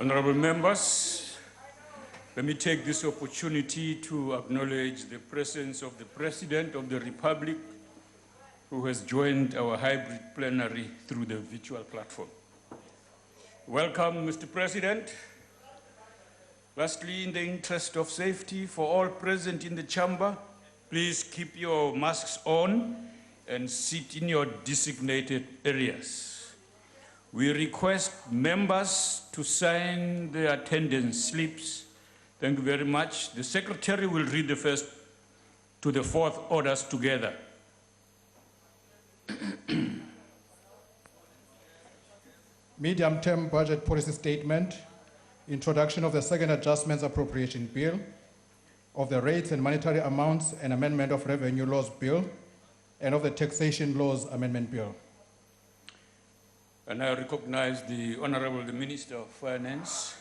Honorable members, let me take this opportunity to acknowledge the presence of the President of the Republic, who has joined our hybrid plenary through the virtual platform. Welcome, Mr. President. Lastly, in the interest of safety for all present in the chamber, please keep your masks on and sit in your designated areas. We request members to sign their attendance slips. Thank you very much. The Secretary will read the first to the fourth orders together. Medium-term budget policy statement, introduction of the second adjustments appropriation bill, of the rates and monetary amounts and amendment of revenue laws bill, and of the taxation laws amendment bill. And I recognize the Honorable Minister of Finance.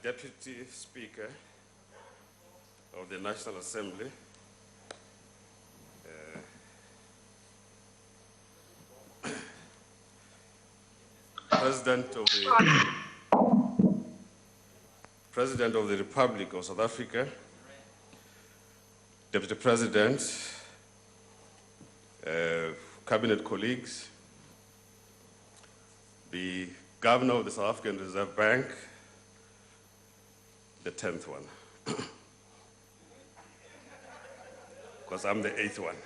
Deputy Speaker of the National Assembly, President of the Republic of South Africa, Deputy President, Cabinet colleagues, the Governor of the South African Reserve Bank, the 10th one, because I'm the 8th one.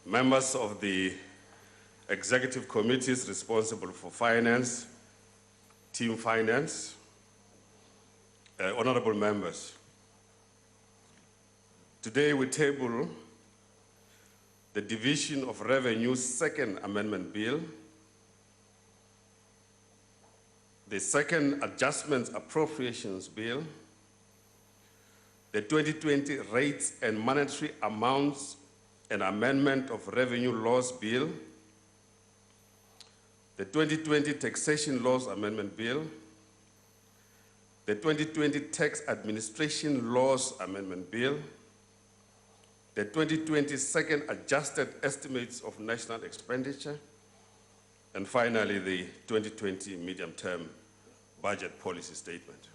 Members of the executive committees responsible for finance, team finance, honorable members. Today we table the Division of Revenue Second Amendment Bill, the Second Adjustments Appropriations Bill, the 2020 Rates and Monetary Amounts and Amendment of Revenue Laws Bill, the 2020 Taxation Laws Amendment Bill, the 2020 Tax Administration Laws Amendment Bill, the 2020 Second Adjusted Estimates of National Expenditure, and finally the 2020 Medium-Term Budget Policy Statement.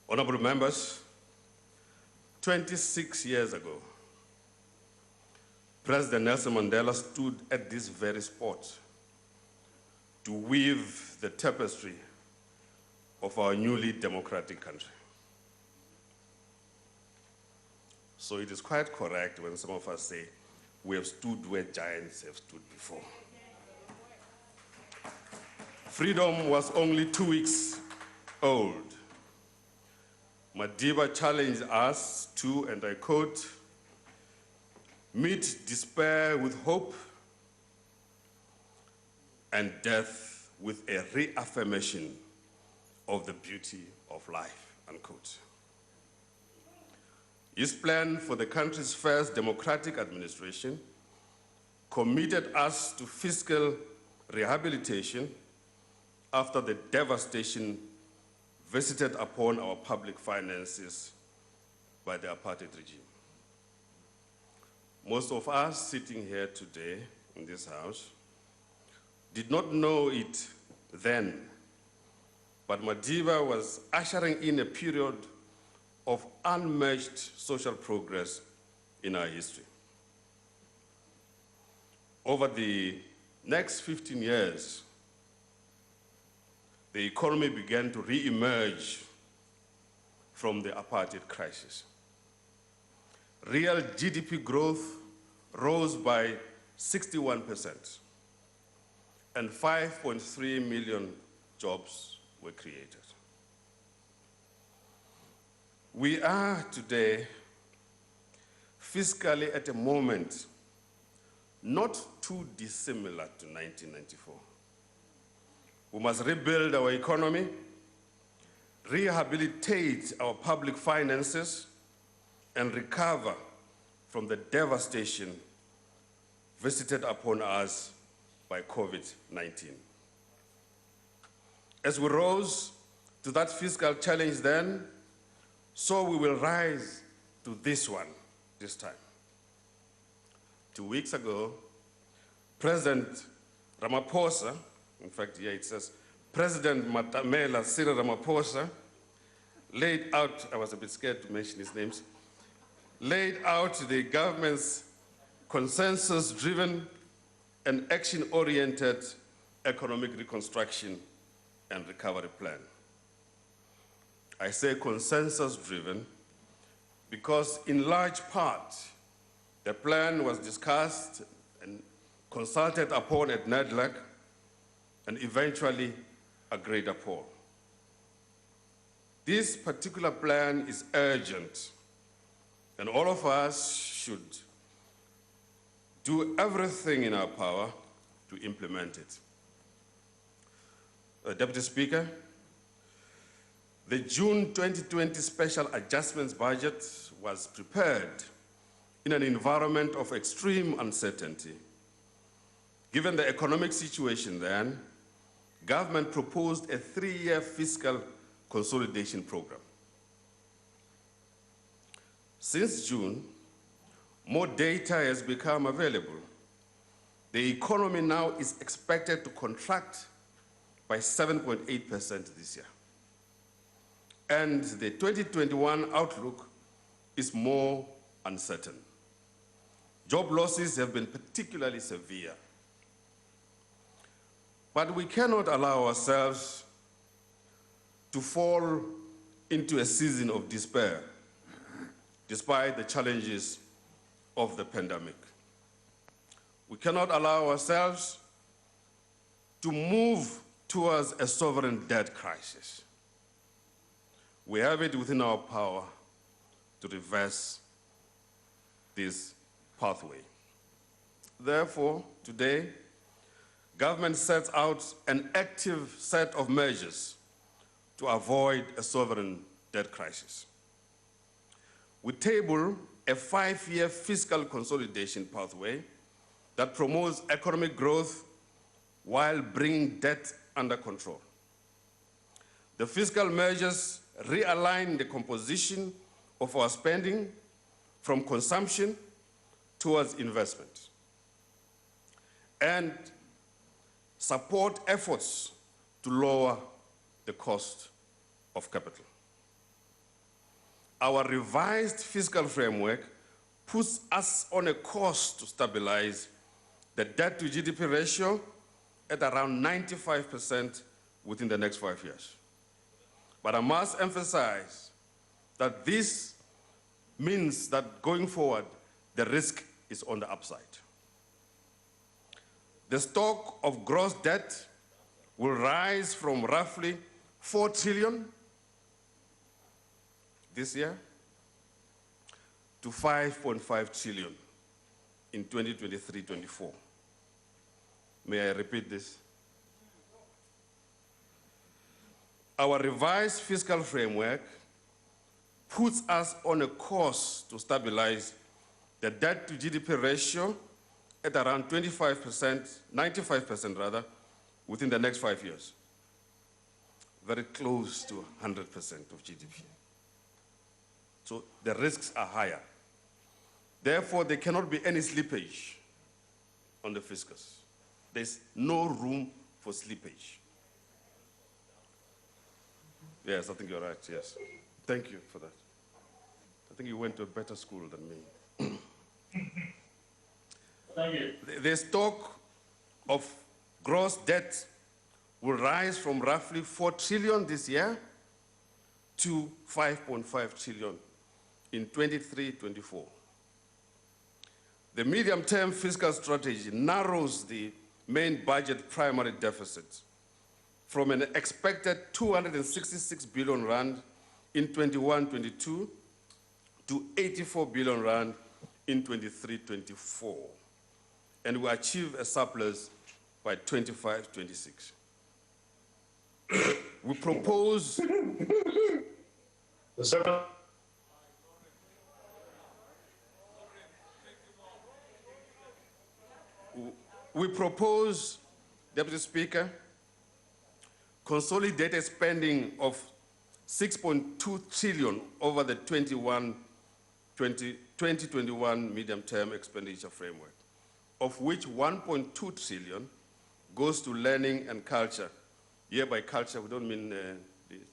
Honorable members, 26 years ago, President Nelson Mandela stood at this very spot to weave the tapestry of our newly democratic country. So it is quite correct when some of us say we have stood where giants have stood before. Freedom was only 2 weeks old. Madiba challenged us to, and I quote, meet despair with hope and death with a reaffirmation of the beauty of life, unquote. His plan for the country's first democratic administration committed us to fiscal rehabilitation after the devastation visited upon our public finances by the apartheid regime. Most of us sitting here today in this house did not know it then, but Madiba was ushering in a period of unmatched social progress in our history. Over the next 15 years, the economy began to re-emerge from the apartheid crisis. Real GDP growth rose by 61%, and 5.3 million jobs were created. We are today fiscally at a moment not too dissimilar to 1994. We must rebuild our economy, rehabilitate our public finances, and recover from the devastation visited upon us by COVID-19. As we rose to that fiscal challenge then, so we will rise to this one this time. 2 weeks ago, President Ramaphosa, in fact, here it says, President Matamela Cyril Ramaphosa laid out, I was a bit scared to mention his names, laid out the government's consensus-driven and action-oriented economic reconstruction and recovery plan. I say consensus-driven because in large part, the plan was discussed and consulted upon at NADLAC and eventually agreed upon. This particular plan is urgent, and all of us should do everything in our power to implement it. Deputy Speaker, the June 2020 Special Adjustments Budget was prepared in an environment of extreme uncertainty. Given the economic situation then, government proposed a 3-year fiscal consolidation program. Since June, more data has become available. The economy now is expected to contract by 7.8% this year. And the 2021 outlook is more uncertain. Job losses have been particularly severe. But we cannot allow ourselves to fall into a season of despair, despite the challenges of the pandemic. We cannot allow ourselves to move towards a sovereign debt crisis. We have it within our power to reverse this pathway. Therefore, today, government sets out an active set of measures to avoid a sovereign debt crisis. We table a 5-year fiscal consolidation pathway that promotes economic growth while bringing debt under control. The fiscal measures realign the composition of our spending from consumption towards investment and support efforts to lower the cost of capital. Our revised fiscal framework puts us on a course to stabilize the debt to GDP ratio at around 95% within the next 5 years. But I must emphasize that this means that going forward, the risk is on the upside. The stock of gross debt will rise from roughly 4 trillion this year to 5.5 trillion in 2023-24. May I repeat this? Our revised fiscal framework puts us on a course to stabilize the debt to GDP ratio at around 25%, 95% rather, within the next 5 years. Very close to 100% of GDP. So the risks are higher. Therefore, there cannot be any slippage on the fiscus. There's no room for slippage. Yes, I think you're right, yes. Thank you for that. I think you went to a better school than me. Thank you. The stock of gross debt will rise from roughly 4 trillion this year to 5.5 trillion in 23-24. The medium-term fiscal strategy narrows the main budget primary deficit from an expected 266 billion rand in 21-22 to 84 billion rand in 23-24. And we achieve a surplus by 25-26. We propose The second. We propose, Deputy Speaker, consolidated spending of 6.2 trillion over the 2021 medium-term expenditure framework, of which 1.2 trillion goes to learning and culture. Here by culture, we don't mean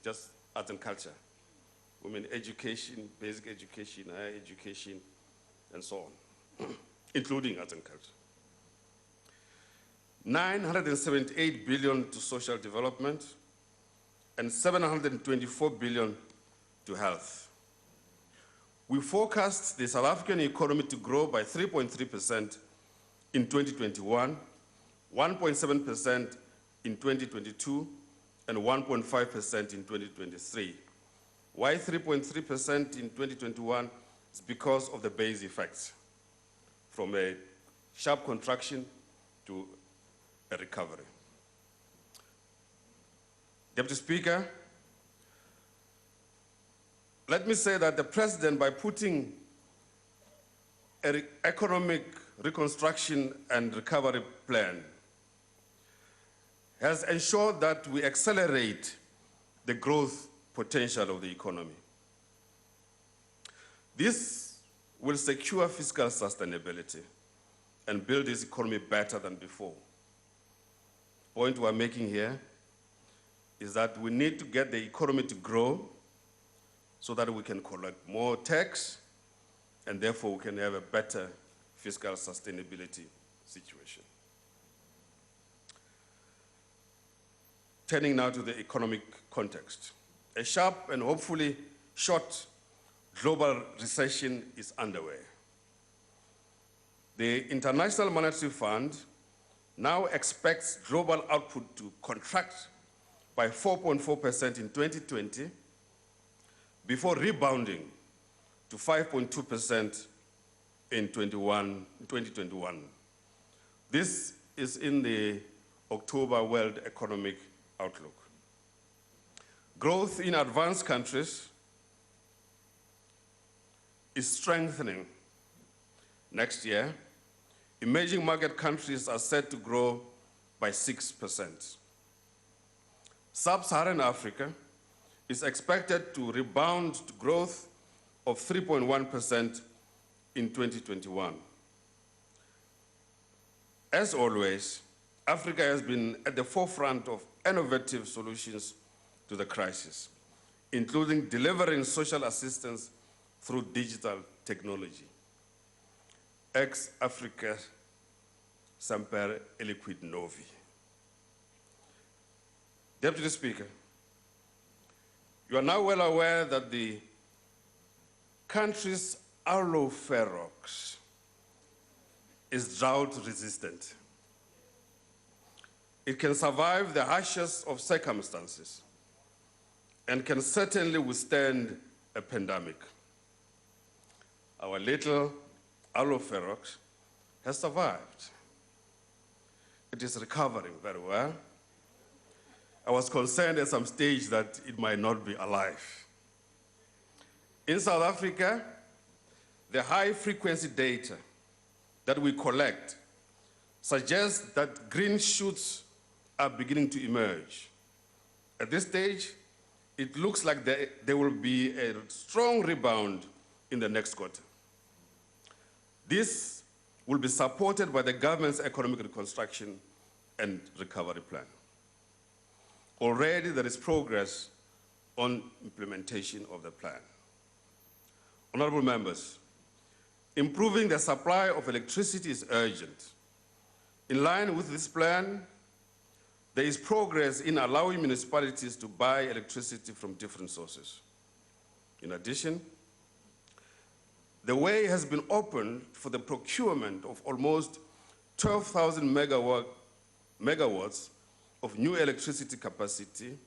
just art and culture. We mean education, basic education, higher education, and so on, including art and culture. 978 billion to social development, and 724 billion to health. We forecast the South African economy to grow by 3.3% in 2021, 1.7% in 2022, and 1.5% in 2023. Why 3.3% in 2021? It's because of the base effects, from a sharp contraction to a recovery. Deputy Speaker, let me say that the President, by putting an economic reconstruction and recovery plan, has ensured that we accelerate the growth potential of the economy. This will secure fiscal sustainability and build this economy better than before. The point we're making here is that we need to get the economy to grow so that we can collect more tax, and therefore we can have a better fiscal sustainability situation. Turning now to the economic context. A sharp and hopefully short global recession is underway. The International Monetary Fund now expects global output to contract by 4.4% in 2020 before rebounding to 5.2% in 2021. This is in the October World Economic Outlook. Growth in advanced countries is strengthening. Next year, emerging market countries are set to grow by 6%. Sub-Saharan Africa is expected to rebound to growth of 3.1% in 2021. As always, Africa has been at the forefront of innovative solutions to the crisis, including delivering social assistance through digital technology. Ex-Africa semper aliquid novi. Deputy Speaker, you are now well aware that the country's aloe ferox is drought resistant. It can survive the harshest of circumstances and can certainly withstand a pandemic. Our little aloe ferox has survived. It is recovering very well. I was concerned at some stage that it might not be alive. In South Africa, the high-frequency data that we collect suggests that green shoots are beginning to emerge. At this stage, it looks like there will be a strong rebound in the next quarter. This will be supported by the government's economic reconstruction and recovery plan. Already there is progress on implementation of the plan. Honorable members, improving the supply of electricity is urgent. In line with this plan, there is progress in allowing municipalities to buy electricity from different sources. In addition, the way has been opened for the procurement of almost 12,000 megawatts of new electricity capacity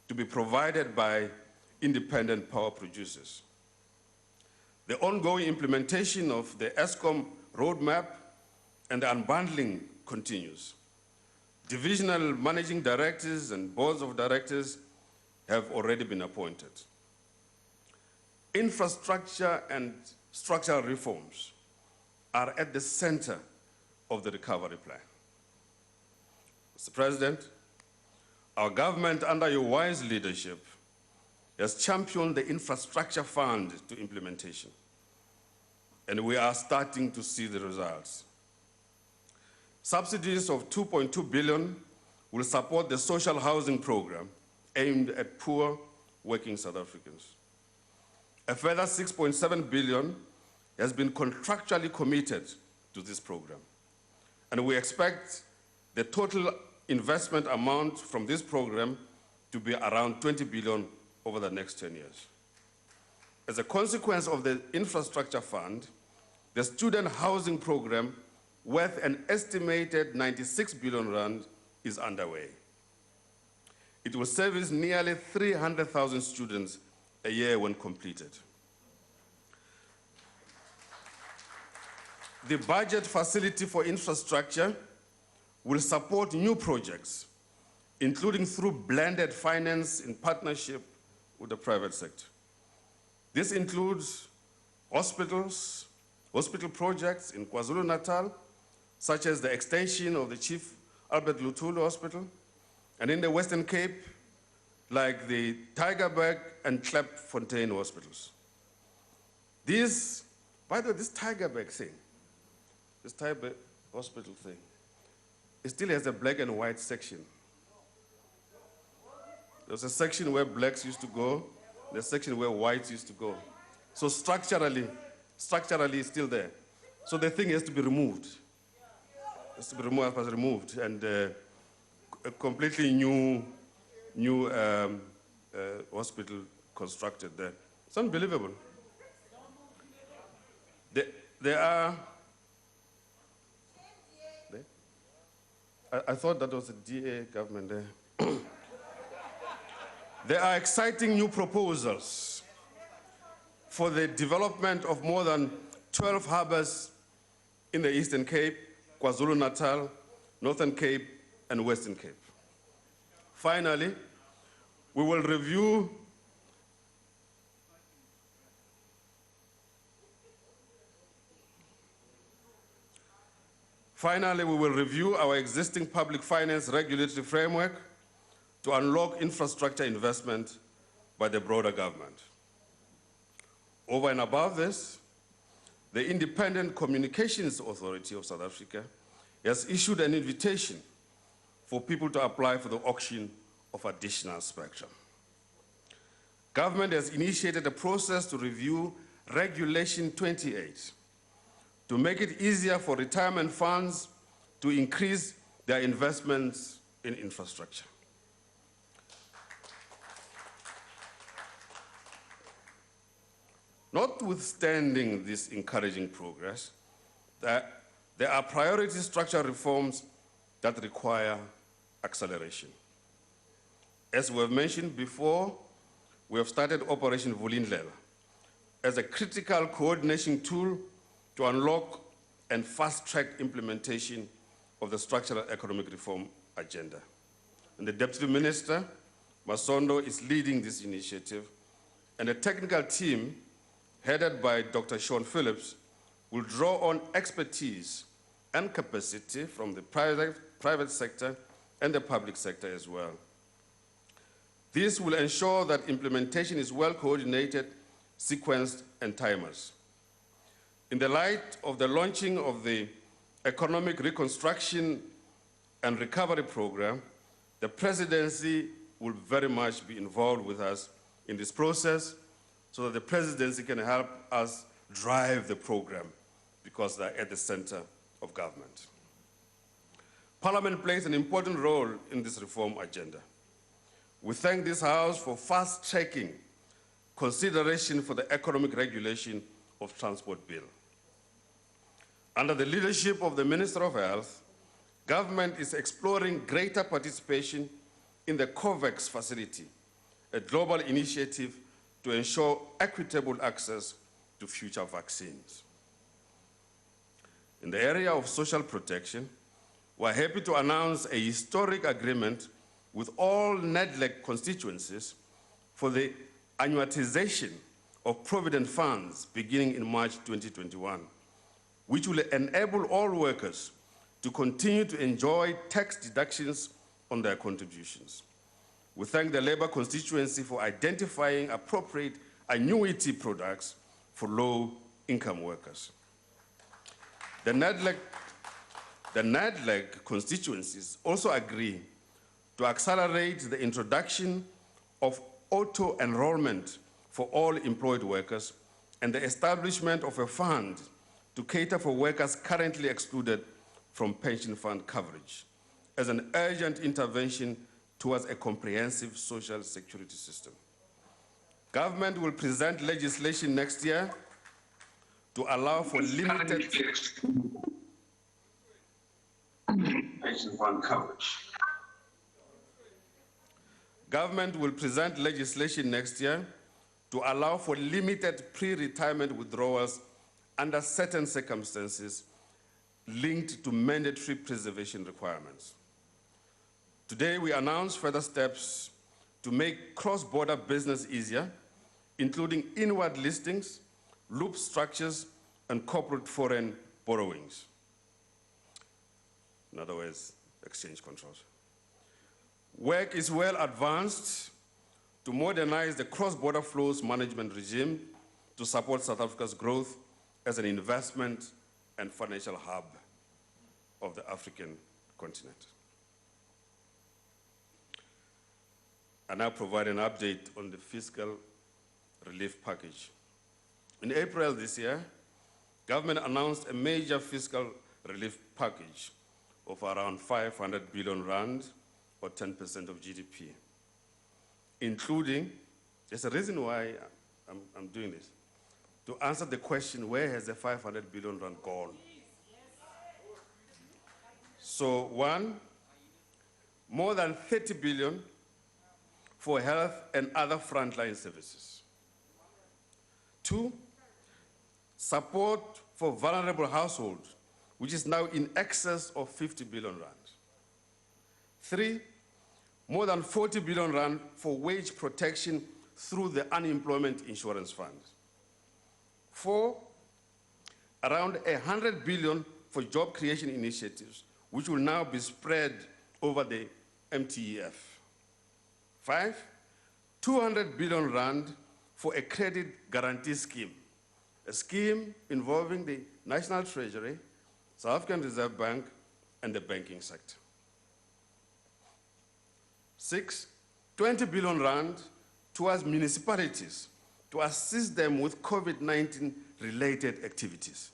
to be provided by independent power producers. The ongoing implementation of the ESCOM roadmap and the unbundling continues. Divisional managing directors and boards of directors have already been appointed. Infrastructure and structural reforms are at the center of the recovery plan. Mr. President, our government, under your wise leadership, has championed the infrastructure fund to implementation, and we are starting to see the results. Subsidies of 2.2 billion will support the social housing program aimed at poor working South Africans. A further 6.7 billion has been contractually committed to this program, and we expect the total investment amount from this program to be around 20 billion over the next 10 years. As a consequence of the infrastructure fund, the student housing program, worth an estimated 96 billion rand, is underway. It will service nearly 300,000 students a year when completed. The budget facility for infrastructure will support new projects, including through blended finance in partnership with the private sector. This includes hospital projects in KwaZulu-Natal, such as the extension of the Chief Albert Luthuli Hospital, and in the Western Cape, like the Tygerberg and Klapfontein hospitals. These, by the way, this Tygerberg thing, this Tygerberg hospital thing, it still has a black and white section. There's a section where blacks used to go, the section where whites used to go. So structurally, it's still there. So the thing has to be removed. It has to be removed, and a completely new hospital constructed there. It's unbelievable. There are. I thought that was a DA government there. There are exciting new proposals for the development of more than 12 harbors in the Eastern Cape, KwaZulu-Natal, Northern Cape, and Western Cape. Finally, we will review our existing public finance regulatory framework to unlock infrastructure investment by the broader government. Over and above this, the Independent Communications Authority of South Africa has issued an invitation for people to apply for the auction of additional spectrum. Government has initiated a process to review Regulation 28 to make it easier for retirement funds to increase their investments in infrastructure. Notwithstanding this encouraging progress, there are priority structural reforms that require acceleration. As we have mentioned before, we have started Operation Vulindlela as a critical coordination tool to unlock and fast-track implementation of the structural economic reform agenda. And the Deputy Minister, Masondo, is leading this initiative, and a technical team headed by Dr. Sean Phillips will draw on expertise and capacity from the private sector and the public sector as well. This will ensure that implementation is well coordinated, sequenced, and timers. In the light of the launching of the Economic Reconstruction and Recovery Program, the Presidency will very much be involved with us in this process so that the Presidency can help us drive the program because they're at the center of government. Parliament plays an important role in this reform agenda. We thank this House for fast-tracking consideration for the Economic Regulation of Transport Bill. Under the leadership of the Minister of Health, government is exploring greater participation in the COVAX facility, a global initiative to ensure equitable access to future vaccines. In the area of social protection, we're happy to announce a historic agreement with all NEDLEC constituencies for the annuitization of provident funds beginning in March 2021, which will enable all workers to continue to enjoy tax deductions on their contributions. We thank the Labour constituency for identifying appropriate annuity products for low-income workers. The NADLEG constituencies also agree to accelerate the introduction of auto-enrollment for all employed workers and the establishment of a fund to cater for workers currently excluded from pension fund coverage as an urgent intervention towards a comprehensive social security system. Government will present legislation next year to allow for limited pension fund coverage. Government will present legislation next year to allow for limited pre-retirement withdrawals under certain circumstances linked to mandatory preservation requirements. Today, we announce further steps to make cross-border business easier, including inward listings, loop structures, and corporate foreign borrowings. In other words, exchange controls. Work is well advanced to modernize the cross-border flows management regime to support South Africa's growth as an investment and financial hub of the African continent. I now provide an update on the fiscal relief package. In April this year, government announced a major fiscal relief package of around 500 billion rand, or 10% of GDP, including, there's a reason why I'm doing this, to answer the question, where has the 500 billion rand gone? So one, more than 30 billion for health and other frontline services. Two, support for vulnerable households, which is now in excess of 50 billion rand. Three, more than 40 billion rand for wage protection through the Unemployment Insurance Fund. Four, around 100 billion for job creation initiatives, which will now be spread over the MTEF. Five, 200 billion rand for a credit guarantee scheme, a scheme involving the National Treasury, South African Reserve Bank, and the banking sector. Six, 20 billion rand towards municipalities to assist them with COVID-19 related activities.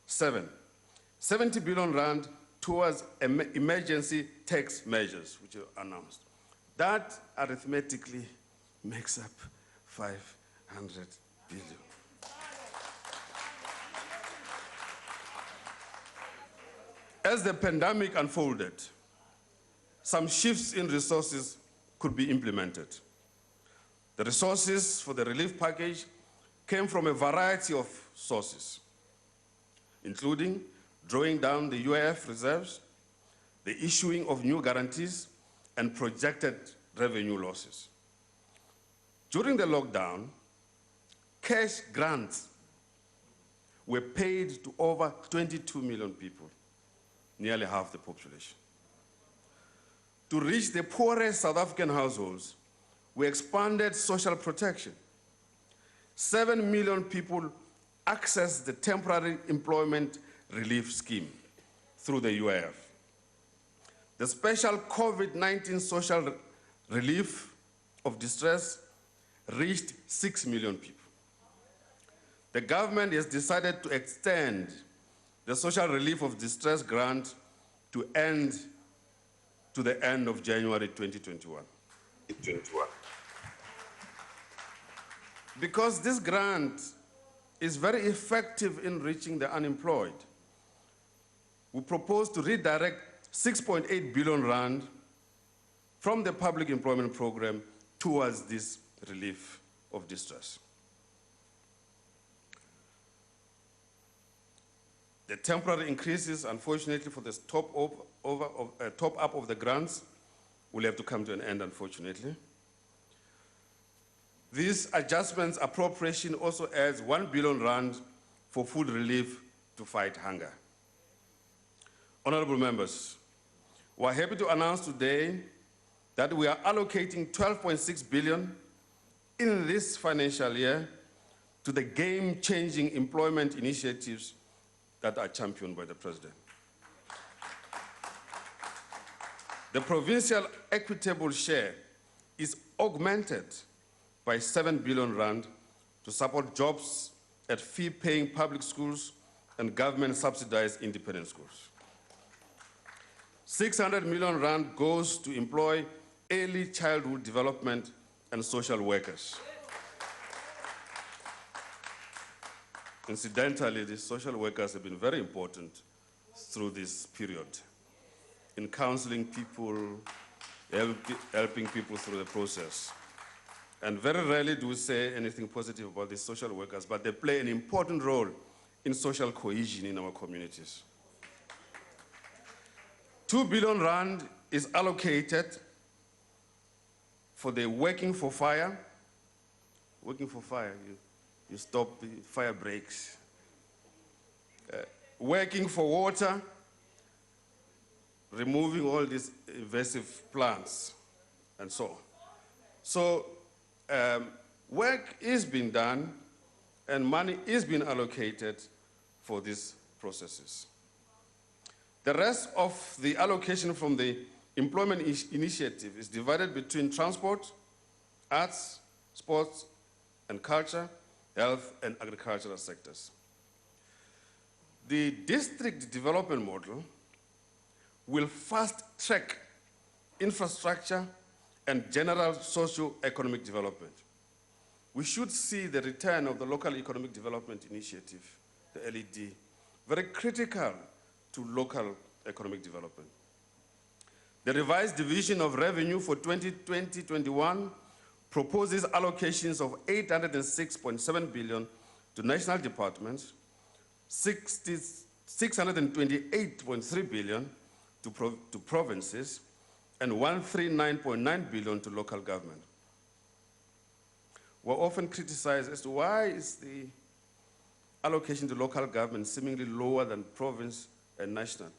Seven, 70 billion rand towards emergency tax measures, which are announced. That arithmetically makes up 500 billion. As the pandemic unfolded, some shifts in resources could be implemented. The resources for the relief package came from a variety of sources, including drawing down the UIF reserves, the issuing of new guarantees, and projected revenue losses. During the lockdown, cash grants were paid to over 22 million people, nearly half the population. To reach the poorest South African households, we expanded social protection. 7 million people accessed the temporary employment relief scheme through the UIF. The special COVID-19 social relief of distress reached 6 million people. The government has decided to extend the social relief of distress grant to the end of January 2021. Because this grant is very effective in reaching the unemployed, we propose to redirect 6.8 billion rand from the public employment program towards this relief of distress. The temporary increases, unfortunately, for this top up of the grants will have to come to an end, unfortunately. This adjustments appropriation also adds 1 billion rand for food relief to fight hunger. Honorable members, we are happy to announce today that we are allocating 12.6 billion in this financial year to the game-changing employment initiatives that are championed by the President. The provincial equitable share is augmented by 7 billion rand to support jobs at fee-paying public schools and government-subsidized independent schools. 600 million rand goes to employ early childhood development and social workers. Incidentally, the social workers have been very important through this period in counseling people, helping people through the process. And very rarely do we say anything positive about these social workers, but they play an important role in social cohesion in our communities. 2 billion rand is allocated for the Working for Fire. Working for Fire, you stop the fire breaks. Working for Water, removing all these invasive plants and so on. So work is being done and money is being allocated for these processes. The rest of the allocation from the employment initiative is divided between transport, arts, sports and culture, health and agricultural sectors. The district development model will fast-track infrastructure and general socio-economic development. We should see the return of the Local Economic Development Initiative, the LED, very critical to local economic development. The revised division of revenue for 2020-21 proposes allocations of 806.7 billion to national departments, 628.3 billion to provinces, and 139.9 billion to local government. We're often criticized as to why is the allocation to local government seemingly lower than province and national.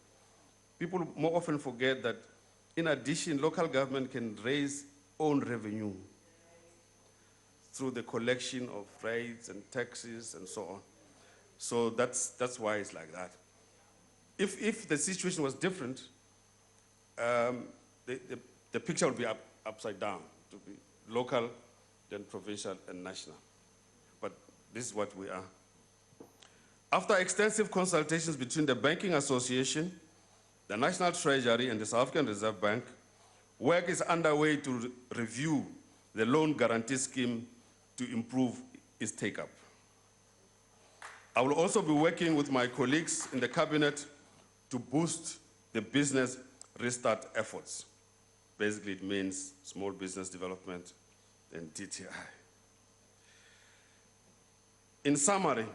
People more often forget that, in addition, local government can raise own revenue through the collection of rates and taxes and so on. So that's why it's like that. If the situation was different, the picture would be upside down, to be local, then provincial and national. But this is what we are. After extensive consultations between the Banking Association, the National Treasury and the South African Reserve Bank, work is underway to review the loan guarantee scheme to improve its take-up. I will also be working with my colleagues in the cabinet to boost the business restart efforts. Basically, it means small business development and DTI. In summary,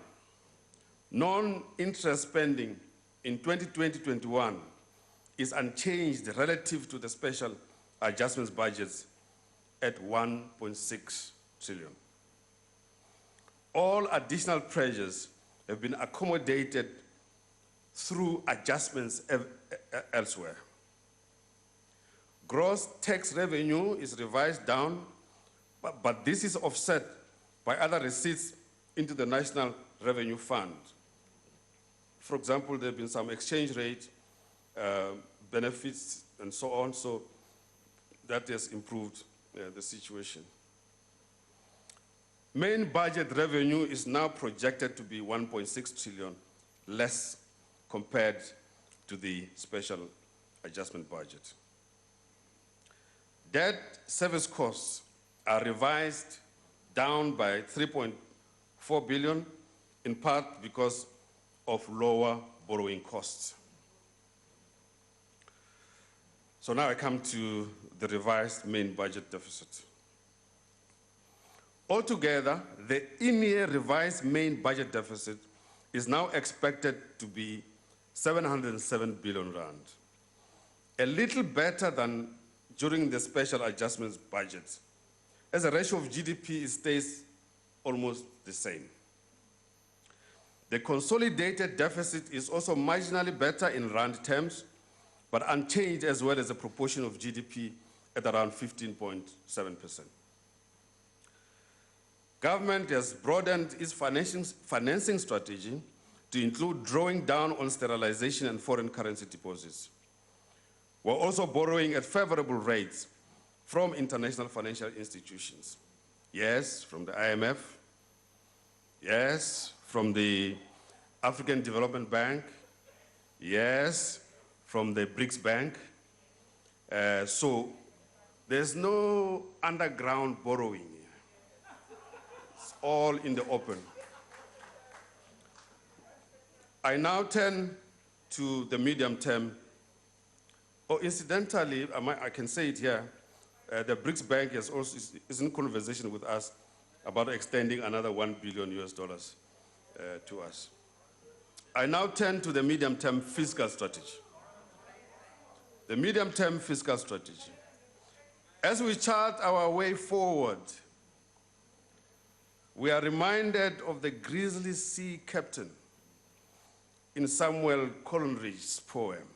non-interest spending in 2020-21 is unchanged relative to the special adjustments budgets at 1.6 trillion. All additional pressures have been accommodated through adjustments elsewhere. Gross tax revenue is revised down, but this is offset by other receipts into the National Revenue Fund. For example, there have been some exchange rate benefits and so on, so that has improved the situation. Main budget revenue is now projected to be 1.6 trillion less compared to the special adjustment budget. Debt service costs are revised down by 3.4 billion, in part because of lower borrowing costs. So now I come to the revised main budget deficit. Altogether, the in-year revised main budget deficit is now expected to be 707 billion rand, a little better than during the special adjustments budget, As a ratio of GDP, it stays almost the same. The consolidated deficit is also marginally better in rand terms, but unchanged as well as a proportion of GDP at around 15.7%. Government has broadened its financing strategy to include drawing down on sterilization and foreign currency deposits. We're also borrowing at favorable rates from international financial institutions. Yes, from the IMF. Yes, from the African Development Bank. Yes, from the BRICS Bank. So there's no underground borrowing. It's all in the open. I now turn to the medium term. Oh, incidentally, I can say it here, the BRICS Bank is in conversation with us about extending another $1 billion to us. I now turn to the medium-term fiscal strategy. The medium-term fiscal strategy. As we chart our way forward, we are reminded of the grisly sea captain in Samuel Coleridge's poem,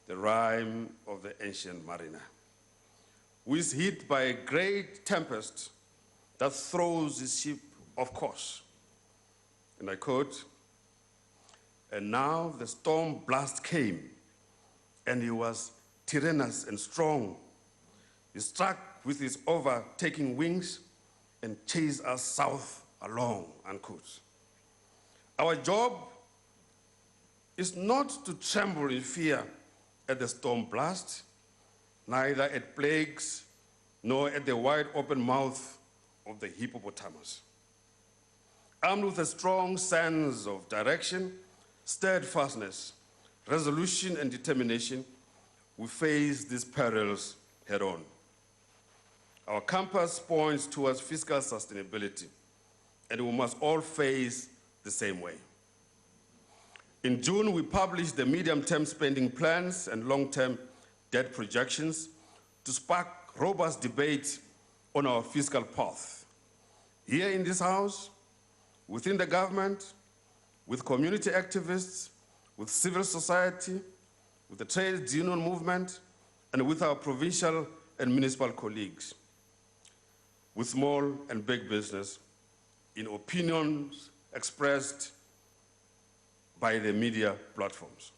The Rime of the Ancient Mariner, who is hit by a great tempest that throws his ship off course. And I quote, "And now the storm blast came, and he was tyrannous and strong. He struck with his overtaking wings and chased us south along," unquote. Our job is not to tremble in fear at the storm blast, neither at plagues, nor at the wide open mouth of the hippopotamus. Armed with a strong sense of direction, steadfastness, resolution, and determination, we face these perils head-on. Our compass points towards fiscal sustainability, and we must all face the same way. In June, we published the medium-term spending plans and long-term debt projections to spark robust debate on our fiscal path. Here in this House, within the government, with community activists, with civil society, with the trade union movement, and with our provincial and municipal colleagues, with small and big business, in opinions expressed by the media platforms.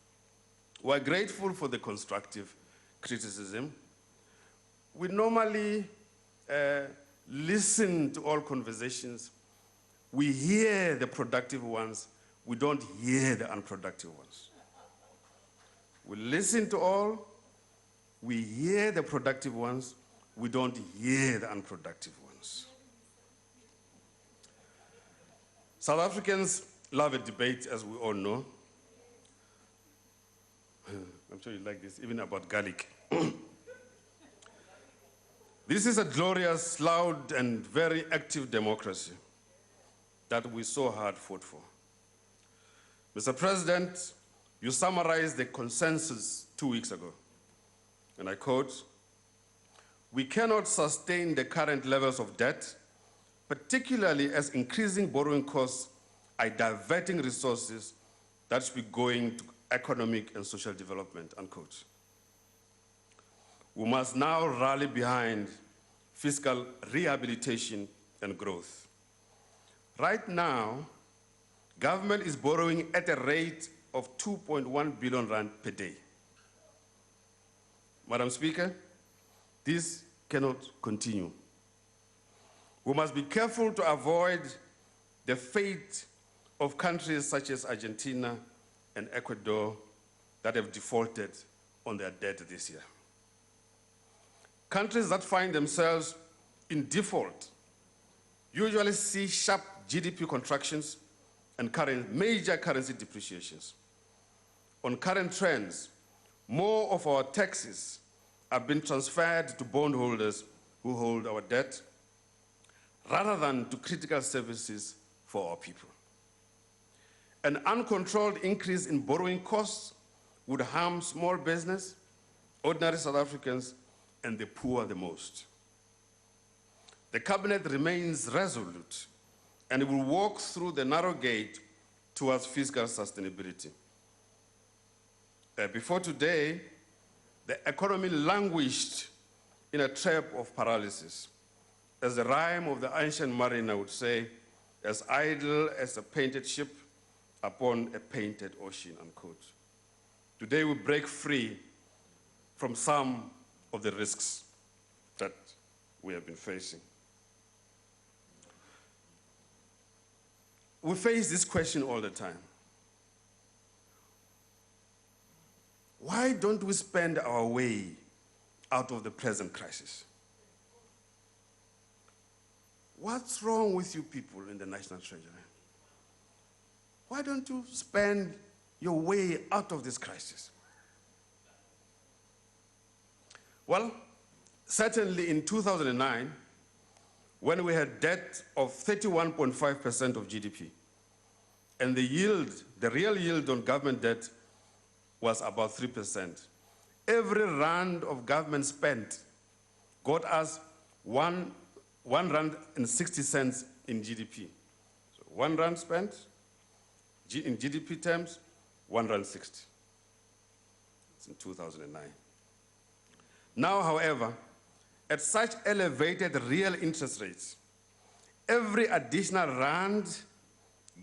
We're grateful for the constructive criticism. We normally listen to all conversations. We hear the productive ones. We don't hear the unproductive ones. We listen to all. We hear the productive ones. We don't hear the unproductive ones. South Africans love a debate, as we all know. I'm sure you like this, even about garlic. This is a glorious, loud, and very active democracy that we so hard fought for. Mr. President, you summarized the consensus 2 weeks ago, and I quote, "We cannot sustain the current levels of debt, particularly as increasing borrowing costs are diverting resources that should be going to economic and social development," unquote. We must now rally behind fiscal rehabilitation and growth. Right now, government is borrowing at a rate of 2.1 billion rand per day. Madam Speaker, this cannot continue. We must be careful to avoid the fate of countries such as Argentina and Ecuador that have defaulted on their debt this year. Countries that find themselves in default usually see sharp GDP contractions and major currency depreciations. On current trends, more of our taxes have been transferred to bondholders who hold our debt rather than to critical services for our people. An uncontrolled increase in borrowing costs would harm small business, ordinary South Africans, and the poor the most. The cabinet remains resolute and will walk through the narrow gate towards fiscal sustainability. Before today, the economy languished in a trap of paralysis. As the rhyme of the ancient mariner would say, as idle as a painted ship upon a painted ocean, unquote. Today we break free from some of the risks that we have been facing. We face this question all the time. Why don't we spend our way out of the present crisis? What's wrong with you people in the National Treasury? Why don't you spend your way out of this crisis? Well, certainly in 2009, when we had debt of 31.5% of GDP, and the yield, the real yield on government debt was about 3%. Every rand of government spent got us one rand and 60 cents in GDP. So 1 rand spent, in GDP terms, 1 rand 60. It's in 2009. Now, however, at such elevated real interest rates, every additional rand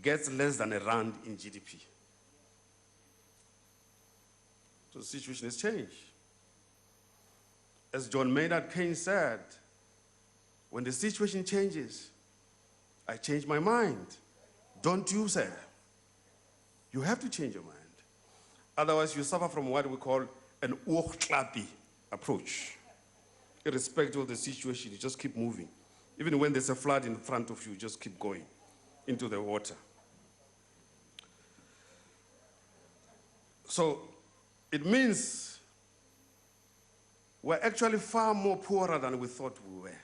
gets less than a rand in GDP. So the situation has changed. As John Maynard Keynes said, when the situation changes, I change my mind. Don't you, sir? You have to change your mind. Otherwise, you suffer from what we call an oogklappie approach. Irrespective of the situation, you just keep moving. Even when there's a flood in front of you, just keep going into the water. So it means we're actually far more poorer than we thought we were.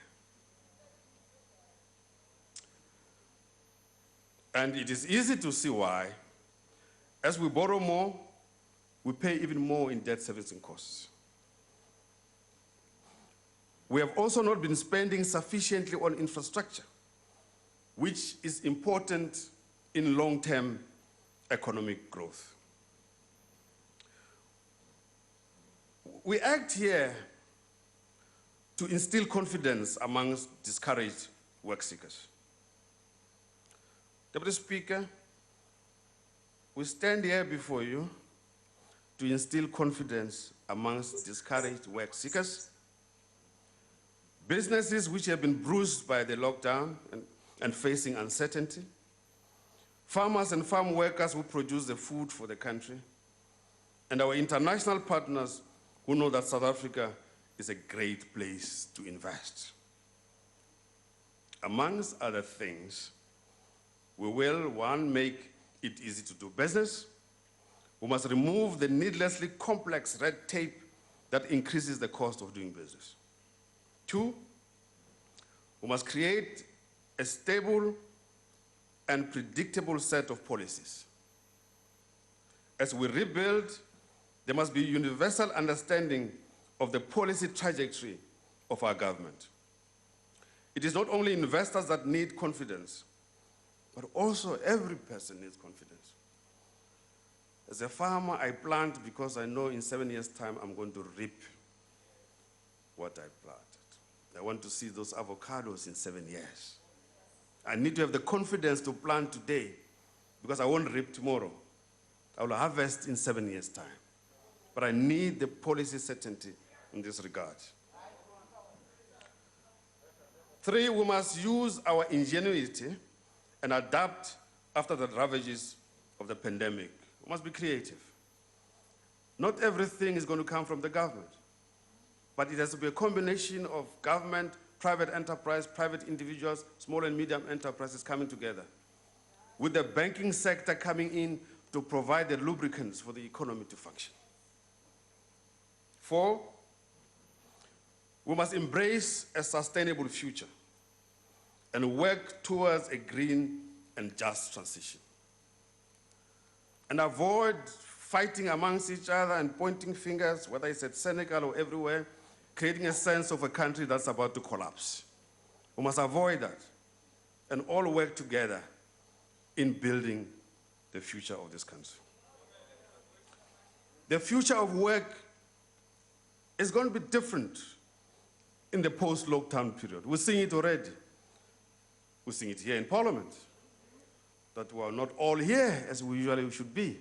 And it is easy to see why. As we borrow more, we pay even more in debt servicing costs. We have also not been spending sufficiently on infrastructure, which is important in long-term economic growth. We act here to instill confidence amongst discouraged work seekers. Deputy Speaker, we stand here before you to instill confidence amongst discouraged work seekers, businesses which have been bruised by the lockdown and facing uncertainty, farmers and farm workers who produce the food for the country, and our international partners who know that South Africa is a great place to invest. Amongst other things, we will, one, make it easy to do business. We must remove the needlessly complex red tape that increases the cost of doing business. 2, we must create a stable and predictable set of policies. As we rebuild, there must be universal understanding of the policy trajectory of our government. It is not only investors that need confidence, but also every person needs confidence. As a farmer, I plant because I know in 7 years' time I'm going to reap what I planted. I want to see those avocados in 7 years. I need to have the confidence to plant today because I won't reap tomorrow. I will harvest in 7 years' time. But I need the policy certainty in this regard. 3, we must use our ingenuity and adapt after the ravages of the pandemic. We must be creative. Not everything is going to come from the government, but it has to be a combination of government, private enterprise, private individuals, small and medium enterprises coming together, with the banking sector coming in to provide the lubricants for the economy to function. 4, we must embrace a sustainable future and work towards a green and just transition. And avoid fighting amongst each other and pointing fingers, whether it's at Senegal or everywhere, creating a sense of a country that's about to collapse. We must avoid that and all work together in building the future of this country. The future of work is going to be different in the post-lockdown period. We're seeing it already. We're seeing it here in Parliament, that we are not all here as we usually should be.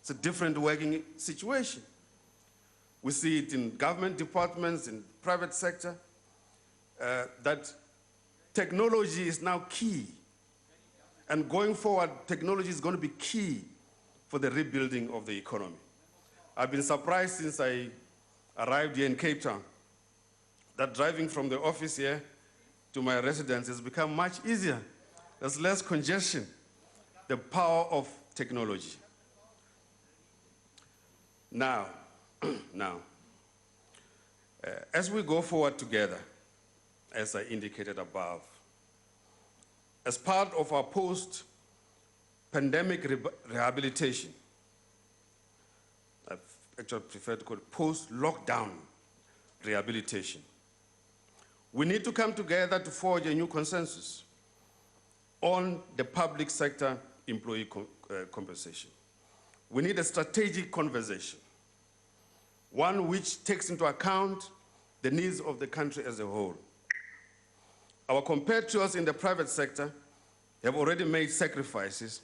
It's a different working situation. We see it in government departments, in private sector, that technology is now key. And going forward, technology is going to be key for the rebuilding of the economy. I've been surprised since I arrived here in Cape Town that driving from the office here to my residence has become much easier. There's less congestion. The power of technology. Now, as we go forward together, as I indicated above, as part of our post-pandemic rehabilitation, I actually prefer to call it post-lockdown rehabilitation, we need to come together to forge a new consensus on the public sector employee compensation. We need a strategic conversation, one which takes into account the needs of the country as a whole. Our compatriots in the private sector have already made sacrifices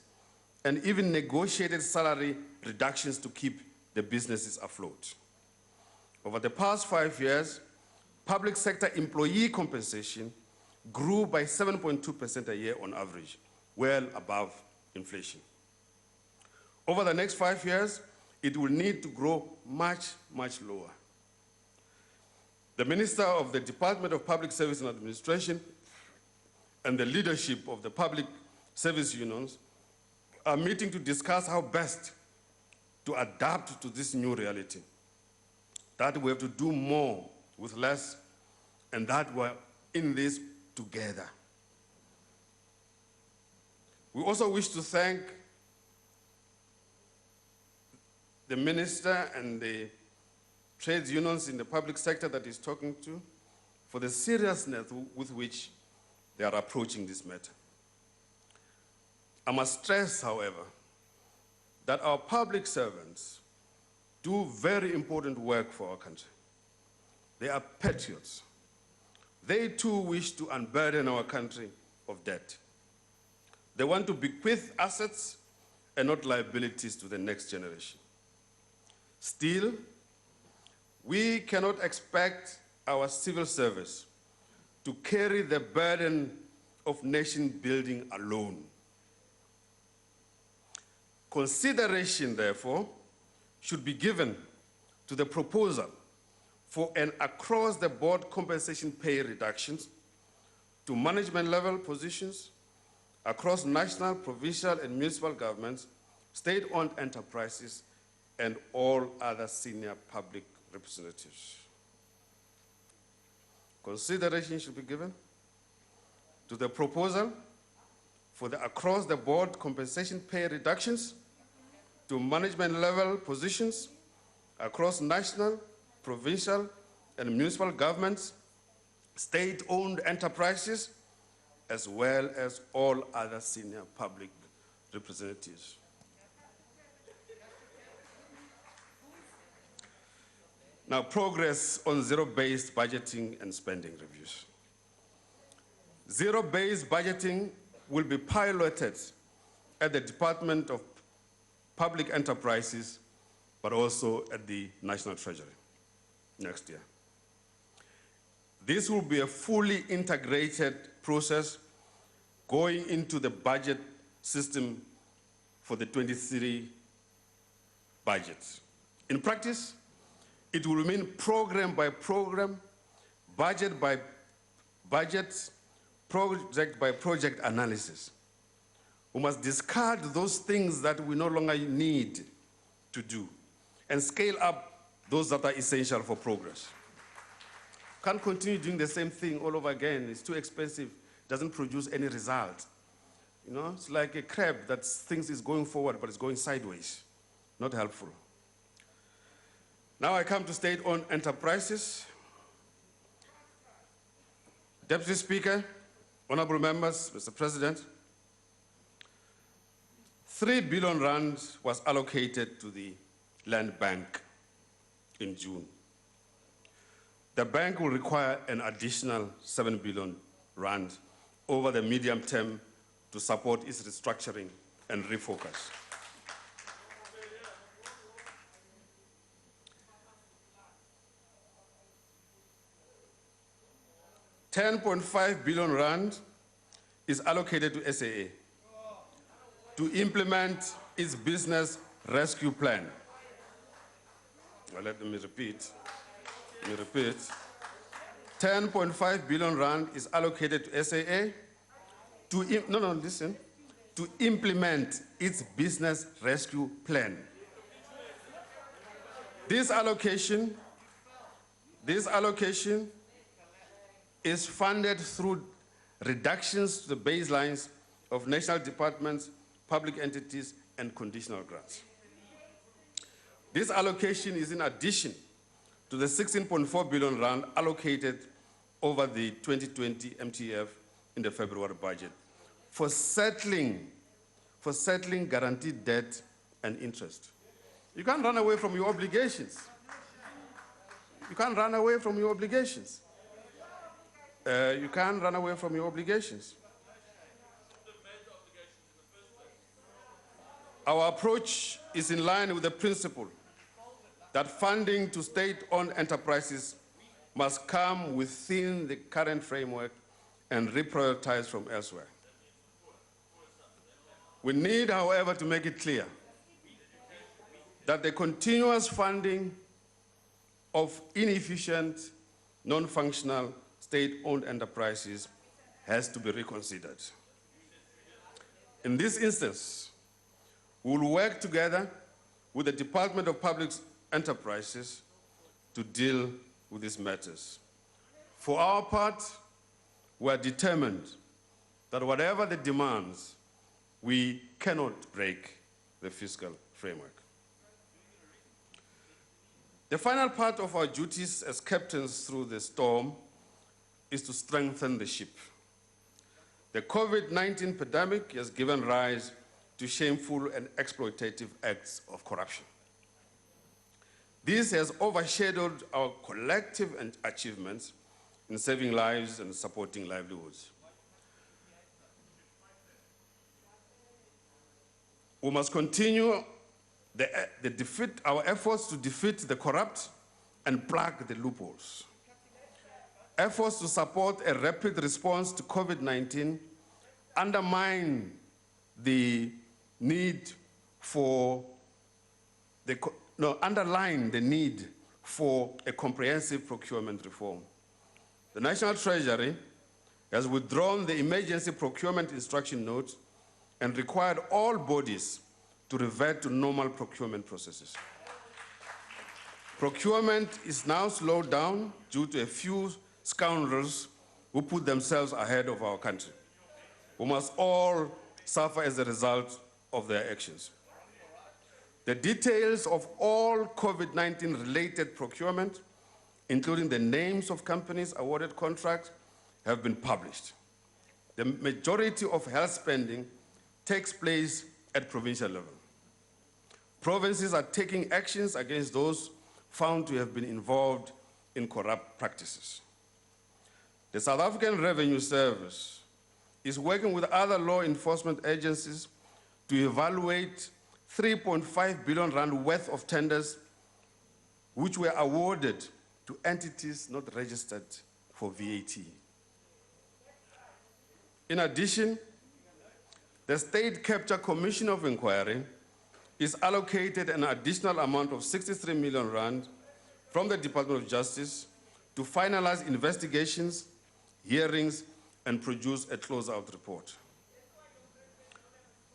and even negotiated salary reductions to keep the businesses afloat. Over the past 5 years, public sector employee compensation grew by 7.2% a year on average, well above inflation. Over the next 5 years, it will need to grow much, much lower. The Minister of the Department of Public Service and Administration and the leadership of the public service unions are meeting to discuss how best to adapt to this new reality. That we have to do more with less, and that we're in this together. We also wish to thank the minister and the trades unions in the public sector that he's talking to for the seriousness with which they are approaching this matter. I must stress, however, that our public servants do very important work for our country. They are patriots. They too wish to unburden our country of debt. They want to bequeath assets and not liabilities to the next generation. Still, we cannot expect our civil service to carry the burden of nation building alone. Consideration, therefore, should be given to the proposal for an across-the-board compensation pay reductions to management-level positions across national, provincial, and municipal governments, state-owned enterprises, and all other senior public representatives. Consideration should be given to the proposal for the across-the-board compensation pay reductions to management-level positions across national, provincial, and municipal governments, state-owned enterprises, as well as all other senior public representatives. Now, progress on zero-based budgeting and spending reviews. Zero-based budgeting will be piloted at the Department of Public Enterprises, but also at the National Treasury next year. This will be a fully integrated process going into the budget system for the 23 budget. In practice, it will remain program by program, budget by budget, project by project analysis. We must discard those things that we no longer need to do and scale up those that are essential for progress. Can't continue doing the same thing all over again. It's too expensive, doesn't produce any result. You know, it's like a crab that thinks it's going forward, but it's going sideways. Not helpful. Now I come to state-owned enterprises. Deputy Speaker, Honorable members, Mr. President, 3 billion rand was allocated to the Land Bank in June. The bank will require an additional 7 billion rand over the medium term to support its restructuring and refocus. R10.5 billion is allocated to SAA to implement its business rescue plan. Well, let me repeat. 10.5 billion rand is allocated to SAA to implement its business rescue plan. This allocation is funded through reductions to the baselines of national departments, public entities, and conditional grants. This allocation is in addition to the 16.4 billion rand allocated over the 2020 MTF in the February budget for settling guaranteed debt and interest. You can't run away from your obligations. You can't run away from your obligations. You can't run away from your obligations. Our approach is in line with the principle that funding to state-owned enterprises must come within the current framework and reprioritize from elsewhere. We need, however, to make it clear that the continuous funding of inefficient, non-functional, state-owned enterprises has to be reconsidered. In this instance, we will work together with the Department of Public Enterprises to deal with these matters. For our part, we are determined that whatever the demands, we cannot break the fiscal framework. The final part of our duties as captains through the storm is to strengthen the ship. The COVID-19 pandemic has given rise to shameful and exploitative acts of corruption. This has overshadowed our collective achievements in saving lives and supporting livelihoods. We must continue our efforts to defeat the corrupt and plug the loopholes. Efforts to support a rapid response to COVID-19 underline the need for underline the need for a comprehensive procurement reform. The National Treasury has withdrawn the emergency procurement instruction note and required all bodies to revert to normal procurement processes. Procurement is now slowed down due to a few scoundrels who put themselves ahead of our country, who must all suffer as a result of their actions. The details of all COVID-19 related procurement, including the names of companies awarded contracts, have been published. The majority of health spending takes place at provincial level. Provinces are taking actions against those found to have been involved in corrupt practices. The South African Revenue Service is working with other law enforcement agencies to evaluate 3.5 billion rand worth of tenders which were awarded to entities not registered for VAT. In addition, the State Capture Commission of Inquiry is allocated an additional amount of 63 million rand from the Department of Justice to finalize investigations, hearings, and produce a closeout report.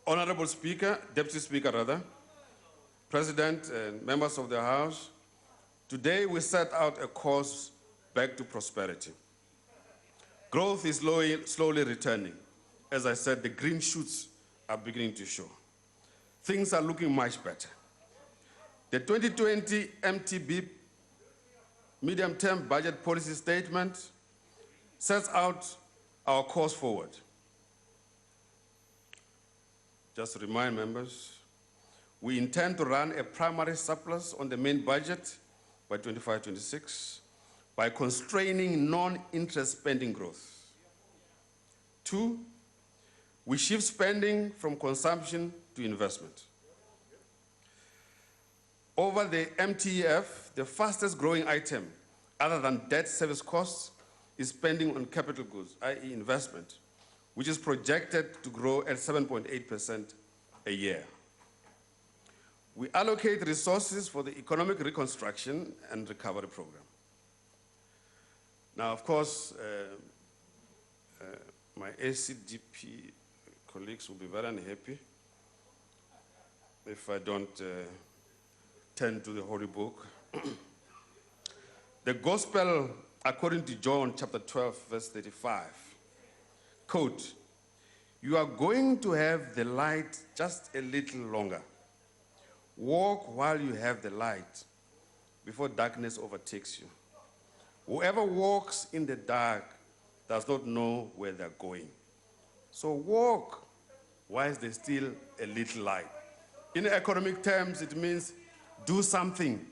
Honorable Speaker, Deputy Speaker rather, President and members of the House, today we set out a course back to prosperity. Growth is slowly returning. As I said, the green shoots are beginning to show. Things are looking much better. The 2020 MTB medium-term budget policy statement sets out our course forward. Just to remind members, we intend to run a primary surplus on the main budget by 25-26 by constraining non-interest spending growth. 2, we shift spending from consumption to investment. Over the MTEF, the fastest growing item, other than debt service costs, is spending on capital goods, i.e. investment, which is projected to grow at 7.8% a year. We allocate resources for the economic reconstruction and recovery program. Now, of course, my ACDP colleagues will be very unhappy if I don't turn to the Holy Book. The Gospel, according to John chapter 12, verse 35, quote, "You are going to have the light just a little longer. Walk while you have the light, before darkness overtakes you. Whoever walks in the dark does not know where they're going. So walk whilst there's still a little light." In economic terms, it means do something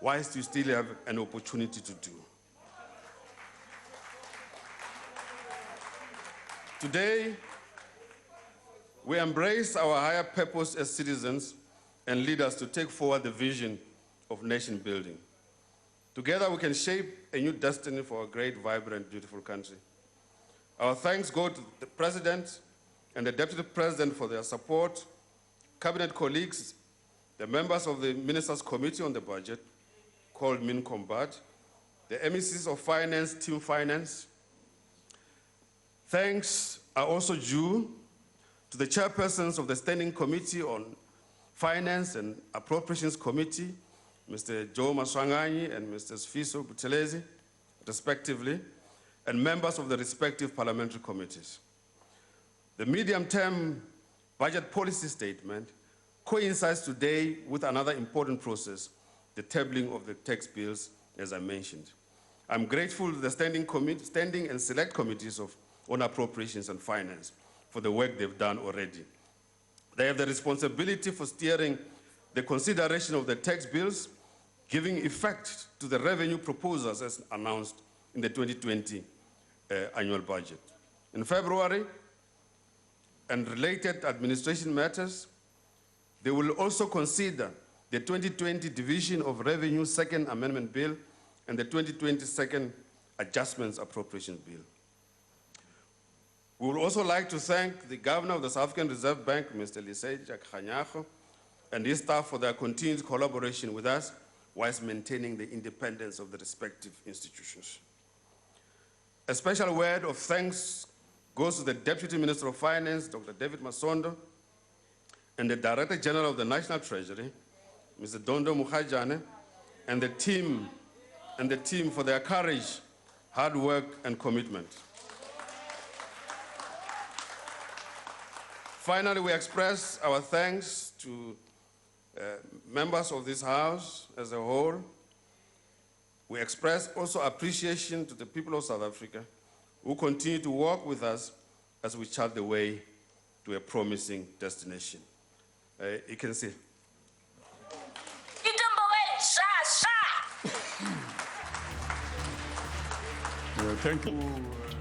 whilst you still have an opportunity to do. Today, we embrace our higher purpose as citizens and leaders to take forward the vision of nation building. Together, we can shape a new destiny for a great, vibrant, beautiful country. Our thanks go to the President and the Deputy President for their support, Cabinet colleagues, the members of the Ministers' Committee on the Budget, called MinCombat, the MECs of Finance, Team Finance. Thanks are also due to the chairpersons of the Standing Committee on Finance and Appropriations Committee, Mr. Joe Maswanganyi and Mr. Fiscal Buthelezi, respectively, and members of the respective parliamentary committees. The medium-term budget policy statement coincides today with another important process, the tabling of the tax bills, as I mentioned. I'm grateful to the standing and select committees on appropriations and finance for the work they've done already. They have the responsibility for steering the consideration of the tax bills, giving effect to the revenue proposals as announced in the 2020 annual budget. In February, and related administration matters, they will also consider the 2020 Division of Revenue Second Amendment Bill and the 2020 Second Adjustments Appropriation Bill. We would also like to thank the Governor of the South African Reserve Bank, Mr. Liseja Kganyago, and his staff for their continued collaboration with us whilst maintaining the independence of the respective institutions. A special word of thanks goes to the Deputy Minister of Finance, Dr. David Masondo, and the Director General of the National Treasury, Mr. Dondo Mukhajane, and the team for their courage, hard work, and commitment. Finally, we express our thanks to members of this House as a whole. We express also appreciation to the people of South Africa who continue to work with us as we chart the way to a promising destination. You can see. Tito Mboweni, sha. Thank you.